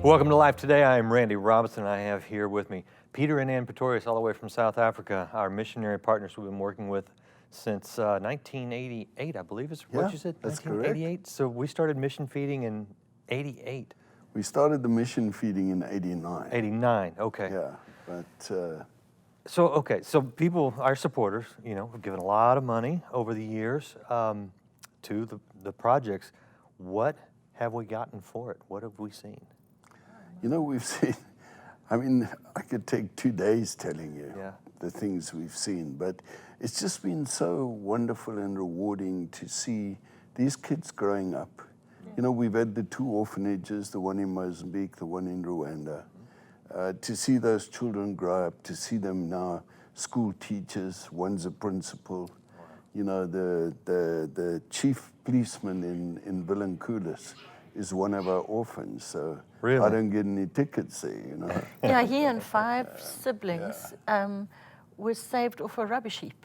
Welcome to Life Today. I am Randy Robison. I have here with me Peter and Ann Pretorius, all the way from South Africa, our missionary partners we've been working with since 1988, I believe is what you said? That's 1988? correct. So we started mission feeding in 88. We started the mission feeding in 89. 89, okay. Yeah, but So people, our supporters, have given a lot of money over the years to the projects. What have we gotten for it? What have we seen? we've seen, I could take 2 days telling you the things we've seen, but it's just been so wonderful and rewarding to see these kids growing up. We've had the 2 orphanages, the one in Mozambique, the one in Rwanda. To see those children grow up, to see them now school teachers, one's a principal. The chief policeman in Villankoulis is one of our orphans, so really? I don't get any tickets there, Yeah, he and 5 siblings were saved off a rubbish heap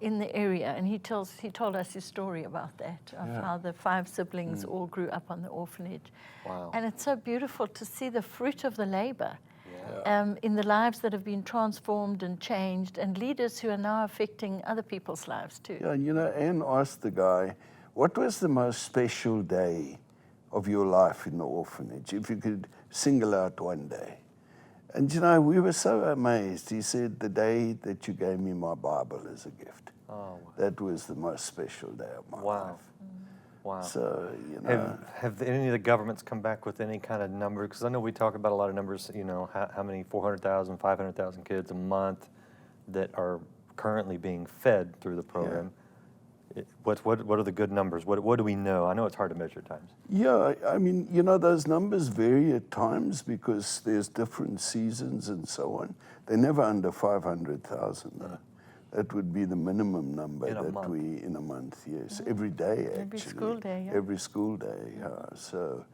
in the area, and he told us his story about that, of how the 5 siblings all grew up on the orphanage. Wow. And it's so beautiful to see the fruit of the labor in the lives that have been transformed and changed, and leaders who are now affecting other people's lives too. Yeah, Anne asked the guy, what was the most special day of your life in the orphanage, if you could single out one day? And we were so amazed. He said, the day that you gave me my Bible as a gift. Oh, wow. That was the most special day of my life. Wow. So, Have any of the governments come back with any kind of number? Because I know we talk about a lot of numbers, how many 400,000, 500,000 kids a month that are currently being fed through the program. What are the good numbers? What do we know? I know it's hard to measure at times. Yeah, those numbers vary at times because there's different seasons and so on. They're never under 500,000 though. That would be the minimum number in a month, yes. Every day, actually. Every school day, Every school day, So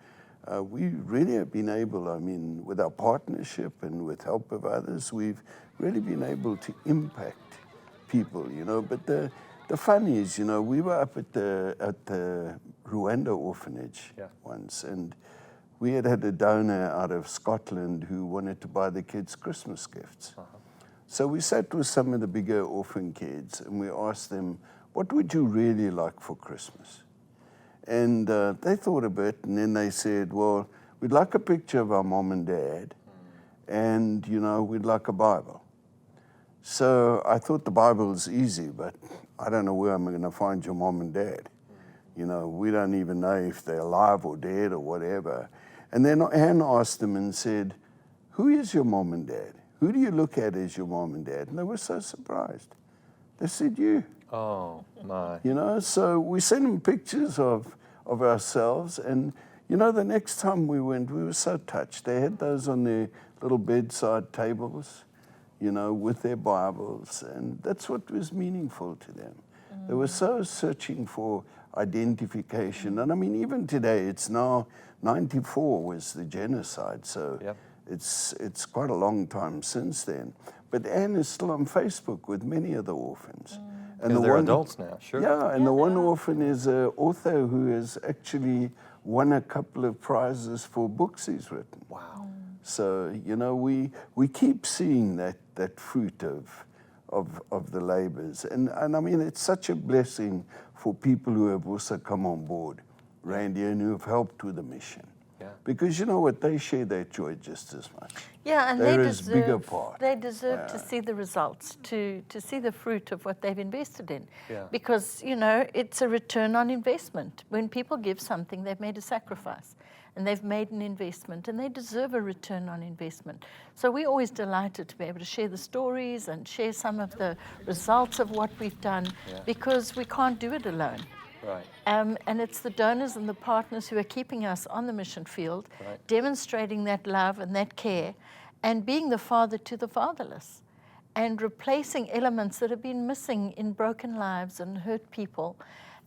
we really have been able, with our partnership and with help of others, we've really been able to impact people, But the fun is, we were up at the Rwanda orphanage once, and we had a donor out of Scotland who wanted to buy the kids Christmas gifts. So we sat with some of the bigger orphan kids and we asked them, what would you really like for Christmas? And they thought a bit, and then they said, well, we'd like a picture of our mom and dad, and we'd like a Bible. So I thought the Bible is easy, but I don't know where I'm going to find your mom and dad. We don't even know if they're alive or dead or whatever. And then Anne asked them and said, who is your mom and dad? Who do you look at as your mom and dad? And they were so surprised. They said, you. Oh, my. So we sent them pictures of ourselves. And, the next time we went, we were so touched. They had those on their little bedside tables, with their Bibles. And that's what was meaningful to them. They were so searching for identification. And even today, it's now 94 was the genocide. So it's quite a long time since then. But Anne is still on Facebook with many of the orphans. And they're adults now, sure. Yeah, and the one orphan is an author who has actually won a couple of prizes for books he's written. Wow. So, we keep seeing that fruit of the labors. And it's such a blessing for people who have also come on board, Randy, and who have helped with the mission. Yeah. Because you know what, they share their joy just as much. Yeah, and They're a bigger part. They deserve to see the results, to see the fruit of what they've invested in. Yeah. Because, it's a return on investment. When people give something, they've made a sacrifice. And they've made an investment, and they deserve a return on investment. So we're always delighted to be able to share the stories and share some of the results of what we've done, because we can't do it alone. Right. And it's the donors and the partners who are keeping us on the mission field, demonstrating that love and that care, and being the father to the fatherless, and replacing elements that have been missing in broken lives and hurt people.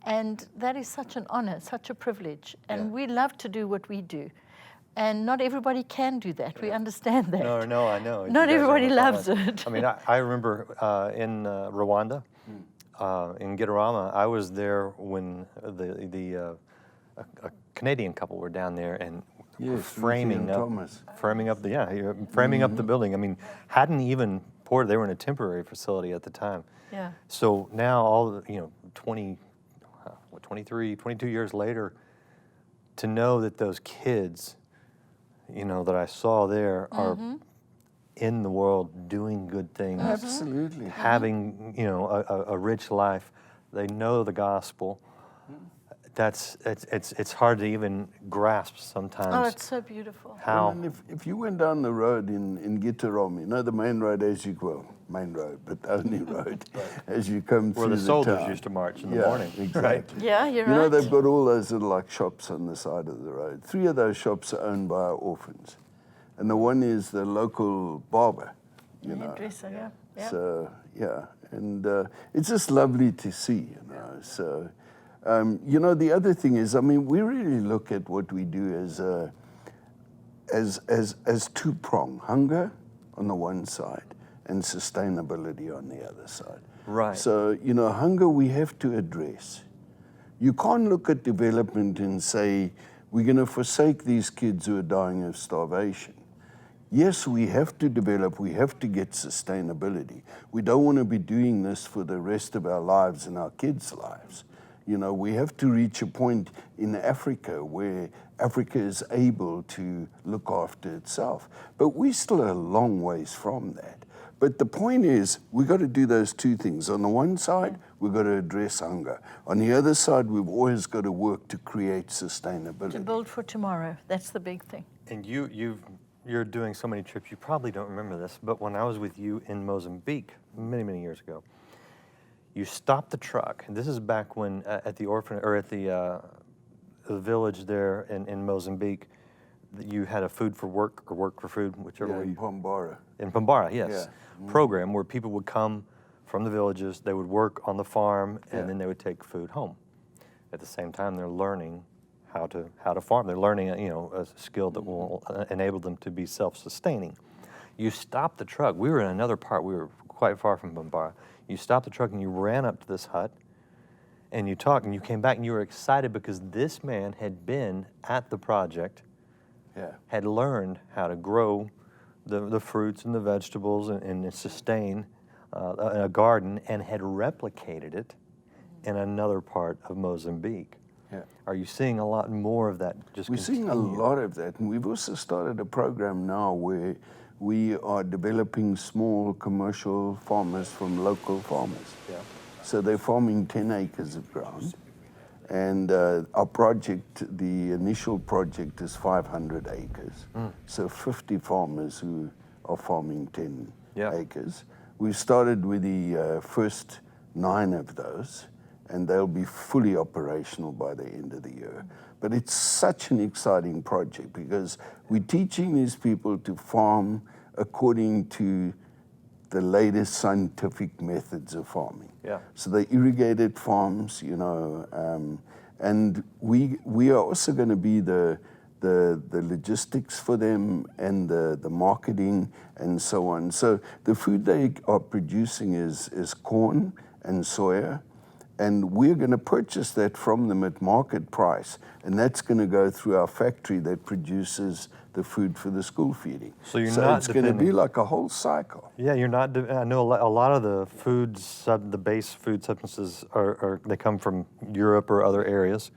And that is such an honor, such a privilege. And we love to do what we do. And not everybody can do that. We understand that. No, I know. Not everybody loves it. I remember in Rwanda, in Gitarama, I was there when a Canadian couple were down there, and Yes, framing Lucy and up, Thomas. framing up framing up the building. I mean, hadn't even poured. They were in a temporary facility at the time. Yeah. So now all the, 23, 22 years later, to know that those kids, that I saw there are in the world doing good things, Absolutely. having, a rich life. They know the gospel. It's hard to even grasp sometimes. Oh, it's so beautiful. How Well, and if you went down the road in Gitarom, the main road main road, but the only road as you come where through the soldiers town. used to march in the Yeah, morning, exactly. right? Yeah, you're You know, right. they've got all those little like shops on the side of the road. 3 of those shops are owned by our orphans. And the one is the local barber, Hairdresser, yeah. Yeah. So, yeah, and it's just lovely to see, So, the other thing is, we really look at what we do as two-pronged, hunger on the one side and sustainability on the other side. Right. So, hunger we have to address. You can't look at development and say, we're going to forsake these kids who are dying of starvation. Yes, we have to develop, we have to get sustainability. We don't want to be doing this for the rest of our lives and our kids' lives. We have to reach a point in Africa where Africa is able to look after itself. But we're still a long ways from that. But the point is, we've got to do those two things. On the one side, we've got to address hunger. On the other side, we've always got to work to create sustainability. To build for tomorrow. That's the big thing. And you're doing so many trips, you probably don't remember this, but when I was with you in Mozambique many, many years ago, you stopped the truck. And this is back when at the village there in Mozambique, you had a food for work or work for food, whichever way. In Pombara. In Pombara, yes. Yeah. Program where people would come from the villages, they would work on the farm, and Yeah. then they would take food home. At the same time, they're learning how to farm. They're learning, a skill that will enable them to be self-sustaining. You stopped the truck. We were in another part. We were quite far from Pombara. You stopped the truck and you ran up to this hut, and you talked, and you came back, and you were excited because this man had been at the project, Yeah. had learned how to grow the fruits and the vegetables and sustain a garden, and had replicated it in another part of Mozambique. Yeah. Are you seeing a lot more of that? We're seeing a lot of that, and we've also started a program now where we are developing small commercial farmers from local farmers. Yeah. So they're farming 10 acres of ground, and our project, the initial project, is 500 acres. So 50 farmers who are farming 10 Yeah. acres. We've started with the first 9 of those, and they'll be fully operational by the end of the year. But it's such an exciting project because we're teaching these people to farm according to the latest scientific methods of farming. Yeah. So the irrigated farms, and we are also going to be the logistics for them and the marketing and so on. So the food they are producing is corn and soya, and we're going to purchase that from them at market price, and that's going to go through our factory that produces the food for the school feeding. So you're not it's going to be depending- like a whole cycle. Yeah, you're not. I know a lot of the the base food substances they come from Europe or other areas.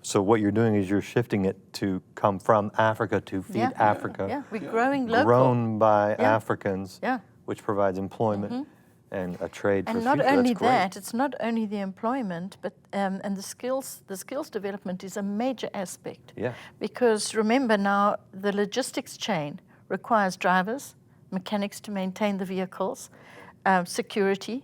So what you're doing is you're shifting it to come from Africa to feed Africa. Yeah, we're growing local. Grown by Yeah. Africans, Yeah. which provides employment and a trade for And not future. only That's great. that, it's not only the employment, but and the skills development is a major aspect. Yeah. Because remember now, the logistics chain requires drivers, mechanics to maintain the vehicles, security.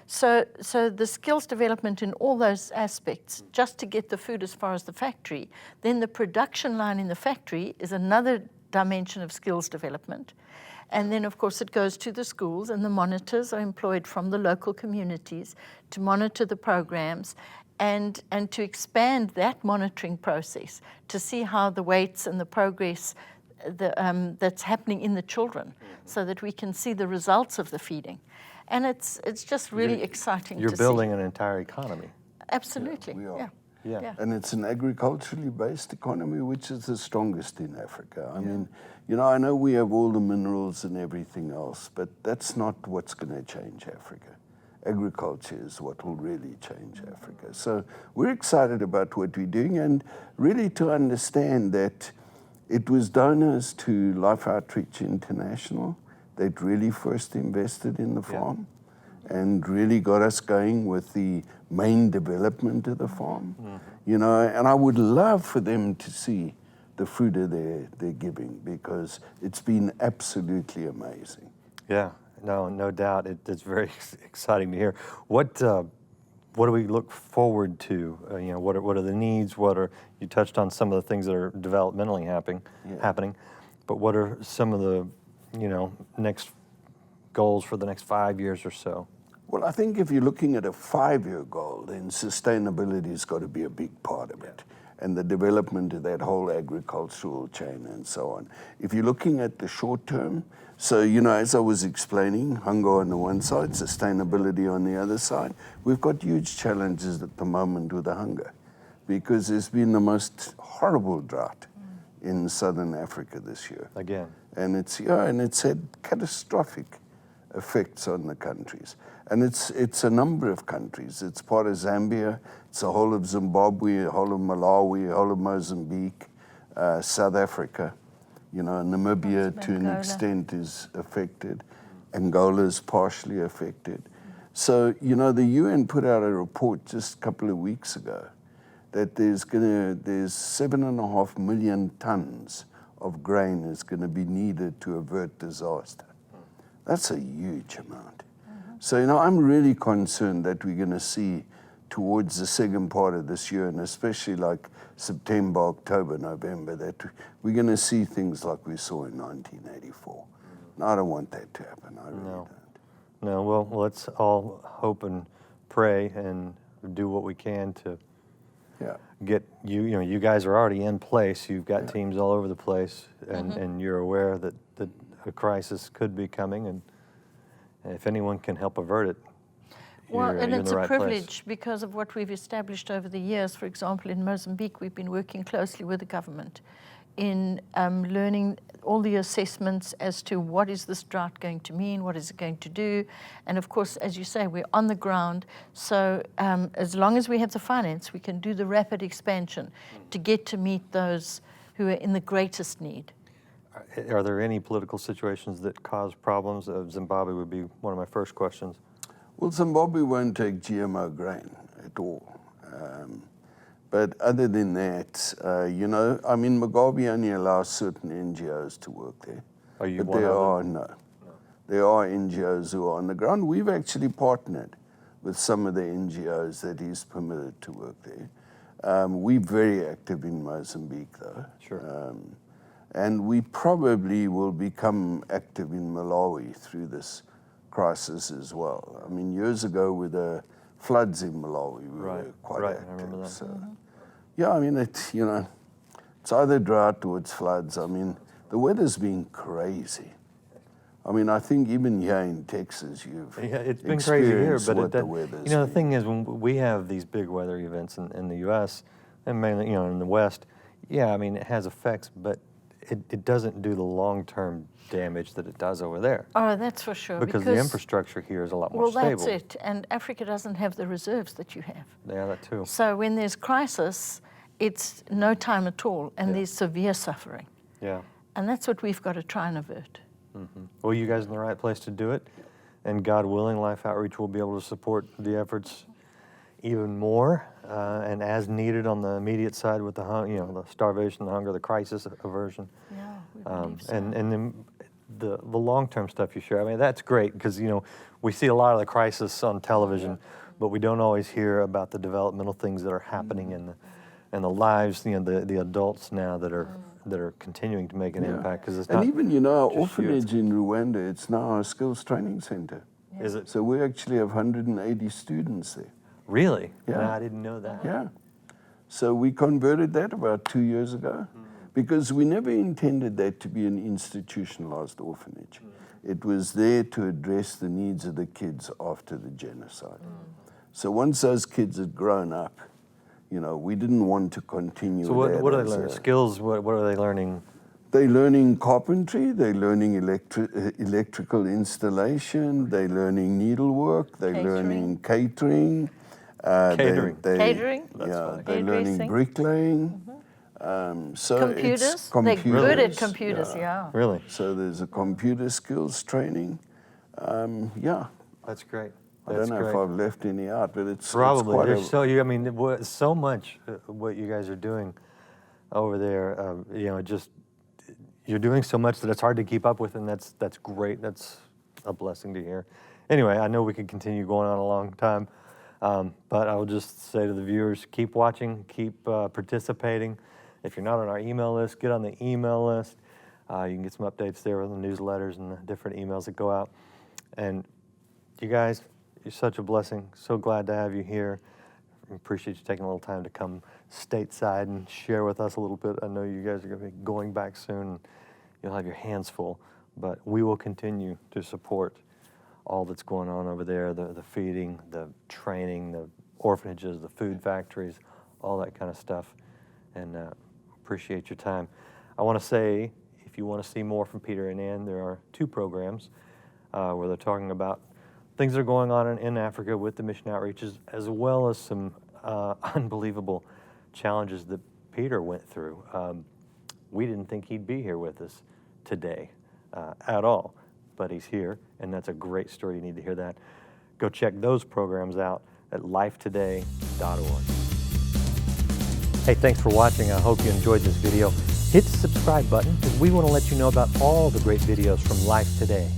So the skills development in all those aspects, just to get the food as far as the factory, then the production line in the factory is another dimension of skills development. And then, of course, it goes to the schools, and the monitors are employed from the local communities to monitor the programs and to expand that monitoring process to see how the weights and the progress that's happening in the children so that we can see the results of the feeding. And it's just really exciting to see. You're building an entire economy. Absolutely, We are. yeah. Yeah. And it's an agriculturally based economy, which is the strongest in Africa. I mean, you know, I know we have all the minerals and everything else, but that's not what's going to change Africa. Agriculture is what will really change Africa. So we're excited about what we're doing, and really to understand that it was donors to Life Outreach International that really first invested in the farm and really got us going with the main development of the farm. You know, and I would love for them to see the fruit of their giving, because it's been absolutely amazing. Yeah, no doubt. It's very exciting to hear. What do we look forward to? You know, what are the needs? You touched on some of the things that are developmentally happening, but what are some of the, you know, next goals for the next 5 years or so? Well, I think if you're looking at a 5-year goal, then sustainability has got to be a big part of it, and the development of that whole agricultural chain and so on. If you're looking at the short term, so, you know, as I was explaining, hunger on the one side, sustainability on the other side, we've got huge challenges at the moment with the hunger, because there's been the most horrible drought in southern Africa this year. Again. And it's had catastrophic effects on the countries. And it's a number of countries. It's part of Zambia, it's the whole of Zimbabwe, the whole of Malawi, the whole of Mozambique, South Africa. You know, Namibia to an extent is affected. Angola is partially affected. So, you know, the UN put out a report just a couple of weeks ago that there's 7.5 million tons of grain is going to be needed to avert disaster. That's a huge amount. So, you know, I'm really concerned that we're going to see towards the second part of this year, and especially like September, October, November, that we're going to see things like we saw in 1984. And I don't want that to happen. I really don't. No, well, let's all hope and pray and do what we can to get you know, you guys are already in place. You've got teams all over the place, and you're aware that a crisis could be coming, and if anyone can help avert it, well, and you're it's in the a right privilege place. because of what we've established over the years. For example, in Mozambique, we've been working closely with the government in learning all the assessments as to what is this drought going to mean, what is it going to do. And of course, as you say, we're on the ground. So as long as we have the finance, we can do the rapid expansion to get to meet those who are in the greatest need. Are there any political situations that cause problems? Zimbabwe would be one of my first questions. Well, Zimbabwe won't take GMO grain at all. But other than that, you know, I mean, Mugabe only allows certain NGOs to work there. Are you but one of them? No. There are NGOs who are on the ground. We've actually partnered with some of the NGOs that he's permitted to work there. We're very active in Mozambique, though. Sure. And we probably will become active in Malawi through this crisis as well. I mean, years ago with the floods in Malawi, we were quite active. I remember that. So, yeah, I mean, it's either drought or it's floods. I mean, the weather's been crazy. I mean, I think even here in Texas, it's been crazy here, but the weather's you know, the thing is, when we have these big weather events in the U.S. and mainly, you know, in the West, I mean, it has effects, but it doesn't do the long-term damage that it does over there. Oh, that's for sure. Because the infrastructure here is a lot more stable. Well, that's it. And Africa doesn't have the reserves that you have. Yeah, that too. So when there's crisis, it's no time at all, and there's severe suffering. Yeah. And that's what we've got to try and avert. Mm-hmm. Well, you guys are in the right place to do it. And God willing, Life Outreach will be able to support the efforts even more and as needed on the immediate side with the the starvation, the hunger, the crisis aversion. Yeah, we believe so. And then the long-term stuff you share, I mean, that's great because, you know, we see a lot of the crisis on television, but we don't always hear about the developmental things that are happening in the lives, you know, the adults now that are continuing to make an impact. Because it's not. And even, you know, our just orphanage in Rwanda, it's now our skills training center. Yeah. Is it? So we actually have 180 students there. Really? Yeah. No, I didn't know that. Yeah. So we converted that about 2 years ago because we never intended that to be an institutionalized orphanage. It was there to address the needs of the kids after the genocide. So once those kids had grown up, you know, we didn't want to continue. So what are they as learning? a- Skills, what are they learning? They're learning carpentry, they're learning electrical installation, they're learning needlework, they're Catering. learning catering. Catering. Catering. That's Yeah, funny. they're learning Hairdressing. bricklaying. So Computers. it's They're good at computers, computers, yeah. Really? So there's a computer skills training. Yeah, That's great. I That's don't know great. if I've left any out, but it's Probably. quite There's I mean, so much what you guys are doing over there. You know, just you're doing so much that it's hard to keep up with, and that's great. That's a blessing to hear. Anyway, I know we could continue going on a long time, but I'll just say to the viewers, keep watching, keep participating. If you're not on our email list, get on the email list. You can get some updates there with the newsletters and the different emails that go out. And you guys, you're such a blessing. So glad to have you here. Appreciate you taking a little time to come stateside and share with us a little bit. I know you guys are going to be going back soon. You'll have your hands full, but we will continue to support all that's going on over there, the feeding, the training, the orphanages, the food factories, all that kind of stuff, and appreciate your time. I want to say, if you want to see more from Peter and Ann, there are 2 programs where they're talking about things that are going on in Africa with the mission outreaches, as well as some unbelievable challenges that Peter went through. We didn't think he'd be here with us today at all, but he's here, and that's a great story. You need to hear that. Go check those programs out at lifetoday.org. Hey, thanks for watching. I hope you enjoyed this video. Hit the subscribe button because we want to let you know about all the great videos from Life Today.